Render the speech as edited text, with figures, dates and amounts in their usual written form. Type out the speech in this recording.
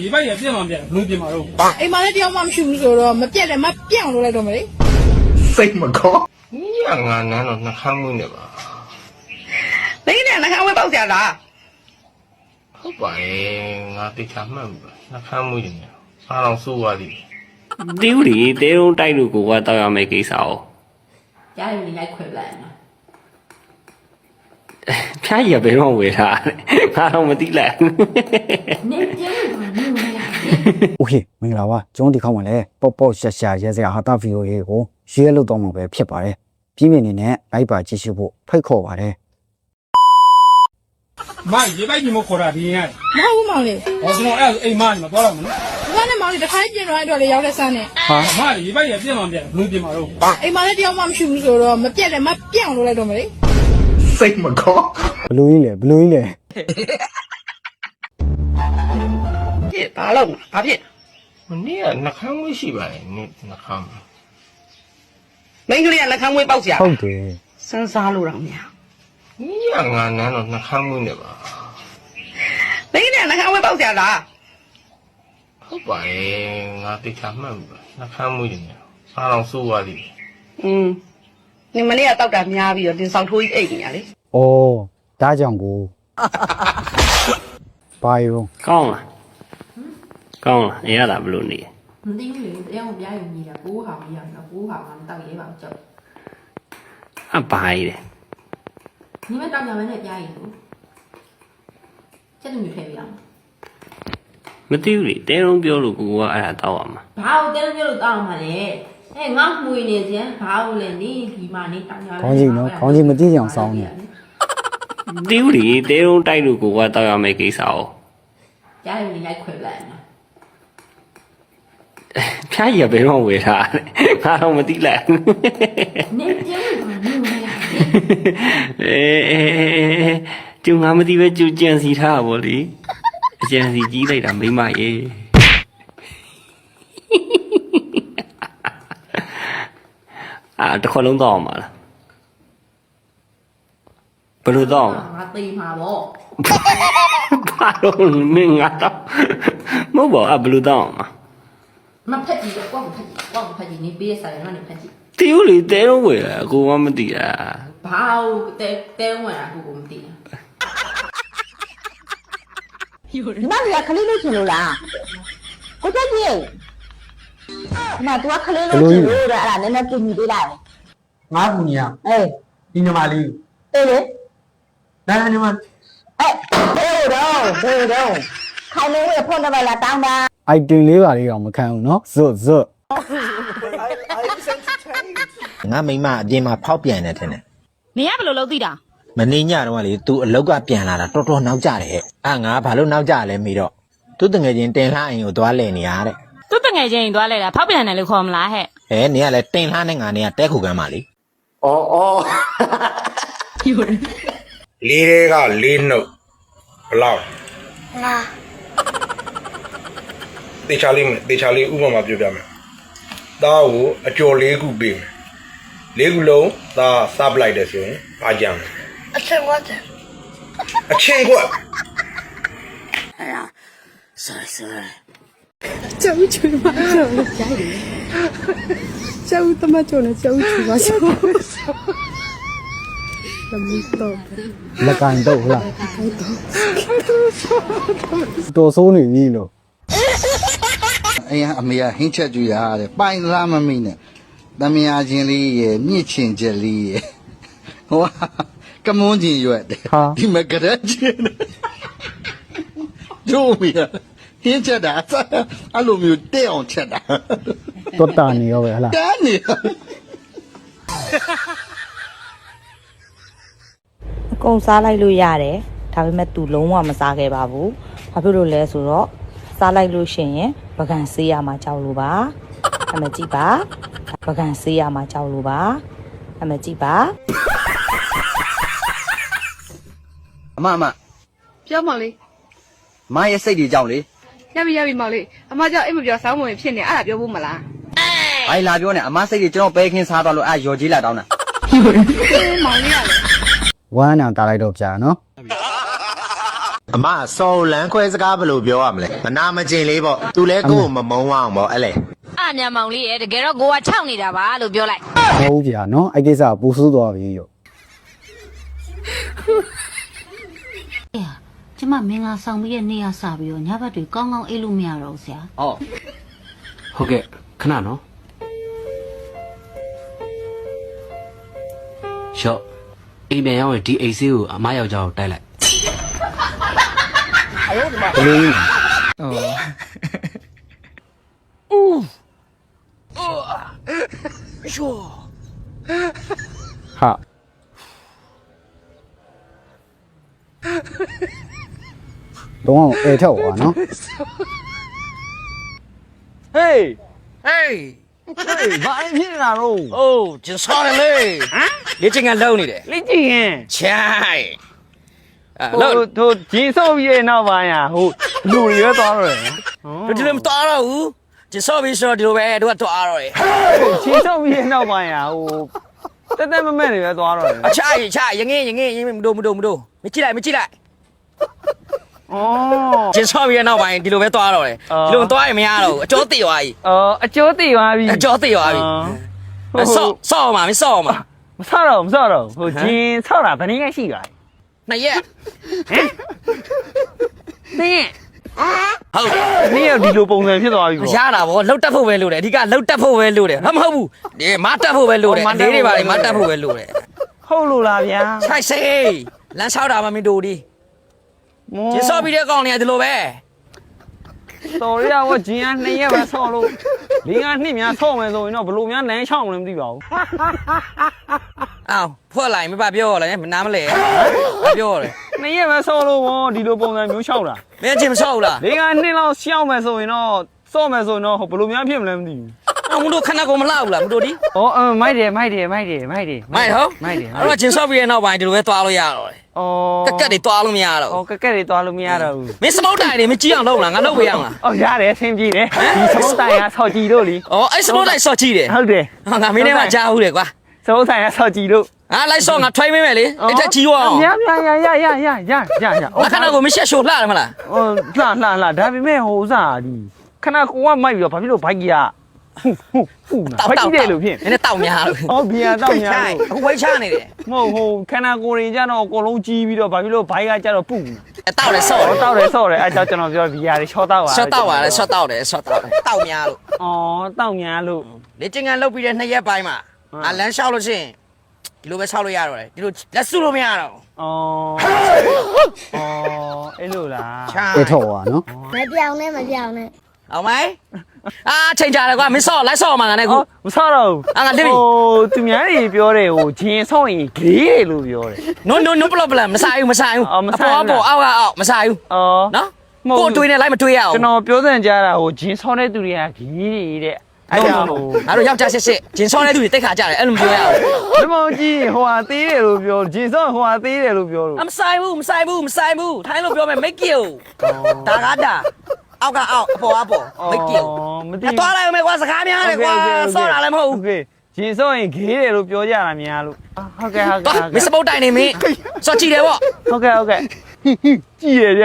ဒီဘက်ရပြက်မှပြက်ဘလို့ပြင်မှာတော့အိမ်မှာလည်းတယောက်မှမရှိဘူးဆိုတော့မပြက်လည်းမပြန့်လို့လိုက်တော့မလေစိတ်မကော你呀，俺难道那看不呢吧？你呢？那看我报价啦？好吧，俺得看门吧，那看不呢，俺让输我的。丢哩，这种带路过我倒要没给少。家里人家亏不来嘛。偏也别让为啥，俺让我地来。你这个没有呀？ โอเคမင်္ဂလာပါကျွန်တော်ဒီခေါက်မှာလဲပေါ့ပေါ့ရှာရှာရဲစရာဟာတာဗီဒီယိုလေးကိုရှေ့လုပ်တော့မှာပဲဖြစ်ပါတယ်ပြင်းပြင်းနေနဲ့လိုက်ပါကြည့်ရှုဖို့ဖိတ်ခေါ်ပါတယ် မရေပိုက်ကြီးမခေါ်တာဒီရင်မကဟုတ်ဘူးမောင်လေး ဟောကျွန်တော်အဲ့အိမ်မကြီးမသွားတော့မနော် ဒီကနေ့မောင်လေးတစ်ခါပြင်တော့အဲ့တော့လေရောက်တဲ့ဆန်းနဲ့ ဟာမရေပိုက်ရပြက်မှပြက်ဘလို့ပြင်မှာတော့ အိမ်မှာလည်းတယောက်မှမရှိဘူးဆိုတော့မပြက်လည်းမပြန့်လို့လိုက်တော့မလေ စိတ်မကောဘလူးကြီးလေဘလူးကြီးလေ 这打了嘛？打屁！你呀，那看不是吧？你那看吧。每个人那看我报价 ဟု。တ်တယ် 深沙路上面，你呀，俺难道那看不呢吧？每个人那看我报价啦？好吧，俺得看门吧，那看不呢，俺让输我的。嗯，你们俩到这面边的上头一哎呀嘞。 ဩဒါကြောင့်ကိုဘာယုံ 高了，高了，你要咋不录你？唔知你让我比较容易的，估好一样的，估好我们到野保走。啊，白的，你们到家门那加一步，这都没配样。没丢哩，这种表路过我爱咋倒啊嘛？跑这边路到嘛嘞？哎，我每年前跑嘞，你起码你到家。 ခေါင်းကြီးနော်ခေါင်းကြီးမသိကြအောင်စောင်းနေ 丢哩，这种带路过我倒要没给少。家里人家亏不来嘛。偏也别让为啥，俺让我地来。你这个没有呀？就俺们地方就见识差不哩，见识几类的没买耶。啊，这可能到嘛了？不知道嘛？我对嘛不？怕龙那俺到，没บอก啊，不知道嘛？มันพัดจีกว่ามันพัดจีกว่ามันพัดจีนี่เบี้ยใส่มันนี่พัดจี 丢哩，这种味啊，我们地啊。 เผาเต้ဝင်อ่ะกูမသိဘူး 你妈是可怜的去了啦？我叫你，妈多可怜的去了啦，奶奶给你的啦。 ငါကူညီရ 哎， ဒီညီမလေး 对嘞， ဒါညီမ 哎，对的，开门我也碰到了当的。 အိုက်တင်လေးပါလေးတော့မခံဘူးเนาะဇွတ်ဇွတ် ငါမိမအပြင်မှာဖောက်ပြန်နေတယ်နဲ့ နေရဘယ်လိုလုပ်သိတာ မနေညတော့ကလေ तू အလောက်ကပြန်လာတာတော်တော်နောက်ကြတယ်ဟဲ့အာငါဘာလို့နောက်ကြလဲမိတော့ तू တငယ်ချင်းတင်လှအိမ်ကိုသွားလဲနေရတဲ့ သူ့တငယ်ချင်းသွားလဲတာဖောက်ပြန်တယ်လို့ခေါ်မလားဟဲ့ ဟဲ့နေကလည်းတင်လှနဲ့ငါနေကတဲခုကမ်းပါလေ လေးတွေကလေးနှုတ်ဘလောက်နာတေချာလေးဥပမာပြောပြမယ်ဒါကိုအကျော်လေးခုပေးမယ်လေးခုလုံးဒါစပ်လိုက်တယ်ဆိုရင်ဘာကြမ်းအချင်းကွက်哎呀教务处嘛教了家里教务他妈教了教务处嘛教怎么懂 လက်ကန်တော့ဟုတ်လားတော်ဆိုးနေပြီလို့ 哎呀，没呀，很吃就呀的，白拉嘛没呢，咱们家经理也面前这里，哇，干么子约的？你们搁这去呢？就没呀，很吃的，这俺都没有这样吃的， တော်တာနေရောပဲဟလား 干你。 အကုန်စားလိုက်လို့ရတယ်ဒါပေမဲ့ तू လုံးဝမစားခဲ့ပါဘူးဘာဖြစ်လို့လဲဆိုတော့စားလိုက်လို့ရှိရင်ပကံဆေးရမှာကြောက်လို့ပါအမကြည့်ပါပကံဆေးရမှာကြောက်လို့ပါအမကြည့်ပါ အမအမ ပြောမောင်လေး မရဲ့စိတ်တွေကြောက်လေ ရပြီမောင်လေးအမကြောင့်အိမ်မပြောဆောင်းမဝင်ဖြစ်နေအဲ့ဒါပြောဖို့မလား ဘာလာပြောနေအမစိတ်တွေကျွန်တော်ပဲခင်းစားသွားလို့အဲ့ရော်ကြီးလာတောင်းတာ မောင်လေးရလေ ဝမ်းနာတာလိုက်တော့ကြာနော် အမစော်လန်းခွဲစကားဘယ်လိုပြောရမလဲမနာမကျင်လေးပေါ့သူလဲကိုယ်မမုန်းအောင်ပေါ့အဲ့လေ အညာမောင်လေးရဲ့တကယ်တော့ကိုက6နေတာပါလို့ပြောလိုက် ဟုတ်ဗျာနော်အဲ့ကိစ္စကပူဆိုးသွားပြီရော ကျမမင်္ဂလာဆောင်ပြီးတဲ့နေ့ကစပြီးတော့ညဘက်တွေကောင်းကောင်းအိပ်လို့မရတော့ဘူးဆရာ အော်ဟုတ်ကဲ့ခဏနော်ရှော့အိမ်ပြန်ရောက်ရင်ဒီအိတ်ဆေးကိုအမယောက်ျားကိုတိုက်လိုက် ဘယ်လိုလဲ ဟာတော့အဲ့ထောက်ပါနော် Hey! Hey! Hey! ဘာလဲဖြစ်နေတာတော့ Oh, ကျန်စောတယ်လေဟမ်လေ့ကျင့်ခန်းလုပ်နေတယ်လေ့ကျင့်ခန်းချိုင်တို့ဂျင်းစောပြီးရဲ့နောက်ပိုင်းဟိုလူတွေပဲသွားတော့တယ်တို့ဒီလိုမသွားတော့ဘူးဂျင်းစောပြီးဆိုတော့ဒီလိုပဲတို့ကသွားတော့တယ်ဂျင်းစောပြီးရဲ့နောက်ပိုင်းဟိုတက်မမဲ့တွေပဲသွားတော့တယ်အချရငင်းမတို့မကြည့်လိုက်ကျင်းဆော့ပြီးတဲ့နောက်ပိုင်းဒီလိုပဲသွားတော့တယ်ဒီလိုသွားရင်မရတော့ဘူးအကျော်တိသွားပြီအကျော်တိသွားပြီဆော့မှာမဆော့မှာမဆော့တော့ဟိုဂျင်းဆော့တာဘယ်နည်းရှိပါလဲနှစ်ရက်ဟမ်တင်းဟုတ်နေ့ရောက်ဒီလိုပုံစံဖြစ်သွားပြီပေါ့ရတာဗောလှုပ်တက်ဖို့ပဲလို့တယ်အဓိကလှုပ်တက်ဖို့ပဲလို့တယ်မဟုတ်ဘူးဒီမတက်ဖို့ပဲလို့တယ်လေးတွေပါလေမတက်ဖို့ပဲလို့တယ်ဟုတ်လို့လားဗျာခြိုက်စေးလမ်းလျှောက်တာမမင်းတို့ဒီကျင်းစောပြီးတဲ့ကောင်တွေကဒီလိုပဲတော်ရဝဂျင်းက2ရက်ပဲဆော့လို့၄ကနှစ်များဆော့မယ်ဆိုရင်တော့ဘလို့များလမ်းချောင်းမလဲမသိပါဘူးအော်ဖွက်လိုက်မပါပြောလဲမနားမလဲပြောတယ်2ရက်ပဲဆော့လို့ဗောဒီလိုပုံစံမျိုးလျှောက်တာမင်းချင်းမဆော့ဘူးလား၄ကနှစ်လောက်ရှောက်မယ်ဆိုရင်တော့ဆော့မယ်ဆိုရင်တော့ဘလို့များဖြစ်မလဲမသိဘူးအမတို့ခဏကိုမလောက်ဘူးလားမတို့ဒီဩမိုက်တယ်မိုက်ဟုတ်မိုက်တယ်အဲ့တော့ဂျင်းစော့ပြီးတဲ့နောက်ပိုင်းဒီလိုပဲသွားလို့ရတော့တယ်ဩကက်တွေသွားလို့မရတော့ဘူးကက်တွေသွားလို့မရတော့ဘူးမင်းစမုတ်တိုင်တွေမကြည့်အောင်လုပ်လားငါလုပ်ပေးအောင်လားဩရတယ်ဆင်းကြည့်တယ်ဒီစမုတ်တိုင်ကဆော့ကြည့်လို့လीဩအဲ့စမုတ်တိုင်ဆော့ကြည့်တယ်ဟုတ်တယ်ငါမင်းနဲ့မှကြားဘူးတယ်ကွာစမုတ်တိုင်ကဆော့ကြည့်လို့လိုက်ဆော့ငါထွိုင်းမင်းမယ်လေအဲ့ထက်ကြီးရောအောင်ရခဏကိုမရှက်ရှို့လှတယ်မလားလှဒါပေမဲ့ဟိုဥစားဒီခဏကိုကမိုက်ပြီးတော့ဘာဖြစ်လို့ဘိုက်ကြီးကဘိုက်ကြီးတယ်လို့ဖြစ်နည်းနည်းတောက်များလို့ဩဘီယာတောက်များလို့အခုဝိတ်ချနေတယ်မဟုတ်ဟိုခန္ဓာကိုယ်တွေကြတော့အကုန်လုံးကြီးပြီးတော့ဘာဖြစ်လို့ဘိုက်ကကြတော့ပုတောက်တယ်ဆော့တယ်အဲ့ကြောင့်ကျွန်တော်ပြောဘီယာတွေရှော့တောက်ပါတောက်များလို့တောက်များလို့လေ့ကျင့်ခန်းလုပ်ပြီးတဲ့2ရက်ပိုင်းမှာလမ်းလျှောက်လို့ရှိရင်ဒီလိုပဲဆောက်လို့ရတော့တယ်ဒီလိုလက်စုလို့မရတော့အဲ့လိုလားအဲ့ထောက်ပါနော်မပြောင်းနဲ့အောင်မိုင်းချိန်ကြတယ်ကွာမင်းဆော့လိုက်ဆော့မှာငါနဲ့ကိုမဆော့တော့ဘူးငါလိဟိုသူများတွေပြောတယ်ဟိုဂျင်းဆော့ရင်ဂလေးတယ်လို့ပြောတယ် no problem မဆိုင်ဘူးအပေါ်အောက်မဆိုင်ဘူးနော်ကိုတွေးနေလိုက်မတွေးရအောင်ကျွန်တော်ပြောစံကြားတာဟိုဂျင်းဆော့တဲ့သူတွေကဂလေးတဲ့အဲ့ဒါဟိုငါတို့ယောက်ျားစစ်ဂျင်းဆော့တဲ့သူတွေတိတ်ခါကြတယ်အဲ့လိုပြောရအောင်ဒီမောင်ကြီးဟိုဟာသေးတယ်လို့ပြောဂျင်းဆော့ဟိုဟာသေးတယ်လို့ပြောလို့မဆိုင်ဘူးထိုင်းလို့ပြောမယ် make you ဒါကတာအောက်အပေါ်မကြည့်ဘူးမသိဘူးသွားလိုက်မယ်ကွာစကားများတယ်ကွာဆော့တာလည်းမဟုတ်ဘူးဂျင်းစောရင်ဂေးတယ်လို့ပြောကြတာများလို့ဟုတ်ကဲ့မစ္စပုတ်တိုင်နေမင်းစော့ကြည့်တယ်ဗောဟုတ်ကဲ့ကြည့်ရကြ